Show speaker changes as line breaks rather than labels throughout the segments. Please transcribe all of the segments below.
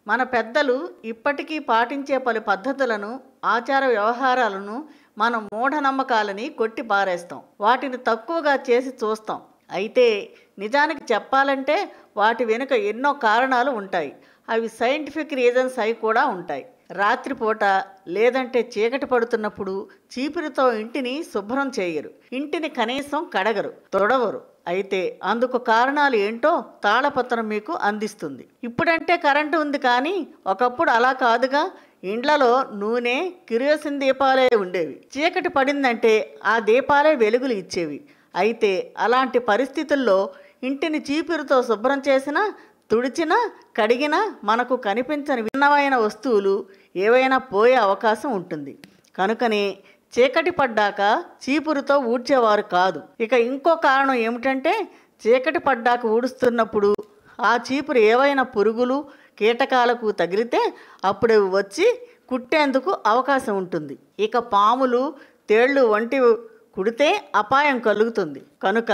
మన పెద్దలు ఇప్పటికీ పాటించే పలు పద్ధతులను, ఆచార వ్యవహారాలను మనం మూఢనమ్మకాలని కొట్టి పారేస్తాం. వాటిని తక్కువగా చేసి చూస్తాం. అయితే నిజానికి చెప్పాలంటే వాటి వెనుక ఎన్నో కారణాలు ఉంటాయి. అవి సైంటిఫిక్ రీజన్స్ అయి కూడా ఉంటాయి. రాత్రిపూట లేదంటే చీకటి పడుతున్నప్పుడు చీపురుతో ఇంటిని శుభ్రం చేయరు. ఇంటిని కనీసం కడగరు, తొడవరు. అయితే అందుకు కారణాలు ఏంటో తాళపత్రం మీకు అందిస్తుంది. ఇప్పుడంటే కరెంటు ఉంది, కానీ ఒకప్పుడు అలా కాదుగా. ఇండ్లలో నూనె, కిరోసిన్ దీపాలే ఉండేవి. చీకటి పడిందంటే ఆ దీపాలే వెలుగులు ఇచ్చేవి. అయితే అలాంటి పరిస్థితుల్లో ఇంటిని చీపురుతో శుభ్రం చేసినా, తుడిచినా, కడిగినా మనకు కనిపించని విన్నమైన వస్తువులు ఏవైనా పోయే అవకాశం ఉంటుంది. కనుకనే చీకటి పడ్డాక చీపురుతో ఊడ్చేవారు కాదు. ఇక ఇంకో కారణం ఏమిటంటే, చీకటి పడ్డాక ఊడుస్తున్నప్పుడు ఆ చీపురు ఏవైనా పురుగులు, కీటకాలకు తగిలితే అప్పుడు వచ్చి కుట్టేందుకు అవకాశం ఉంటుంది. ఇక పాములు, తేళ్లు వంటివి కుడితే అపాయం కలుగుతుంది. కనుక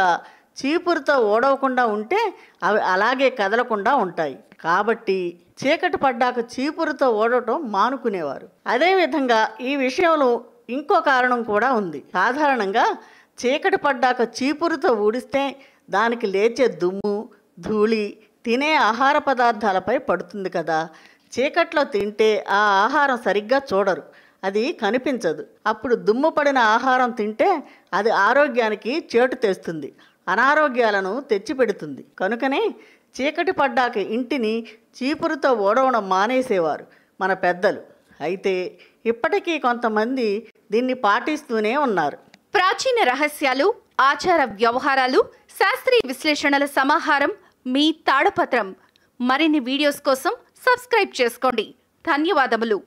చీపురుతో ఓడవకుండా ఉంటే అవి అలాగే కదలకుండా ఉంటాయి. కాబట్టి చీకటి పడ్డాక చీపురుతో ఓడటం మానుకునేవారు. అదేవిధంగా ఈ విషయంలో ఇంకో కారణం కూడా ఉంది. సాధారణంగా చీకటి పడ్డాక చీపురుతో ఊడిస్తే దానికి లేచే దుమ్ము, ధూళి తినే ఆహార పదార్థాలపై పడుతుంది కదా. చీకట్లో తింటే ఆ ఆహారం సరిగ్గా చూడరు, అది కనిపించదు. అప్పుడు దుమ్ము పడిన ఆహారం తింటే అది ఆరోగ్యానికి చేటు తెస్తుంది, అనారోగ్యాలను తెచ్చిపెడుతుంది. కనుకనే చీకటి పడ్డాక ఇంటిని చీపురుతో ఓడవడం మానేసేవారు మన పెద్దలు. అయితే ఇప్పటికీ కొంతమంది దీన్ని పాటిస్తూనే ఉన్నారు.
ప్రాచీన రహస్యాలు, ఆచార వ్యవహారాలు, శాస్త్రీయ విశ్లేషణల సమాహారం మీ తాళపత్రం. మరిన్ని వీడియోస్ కోసం సబ్స్క్రైబ్ చేసుకోండి. ధన్యవాదములు.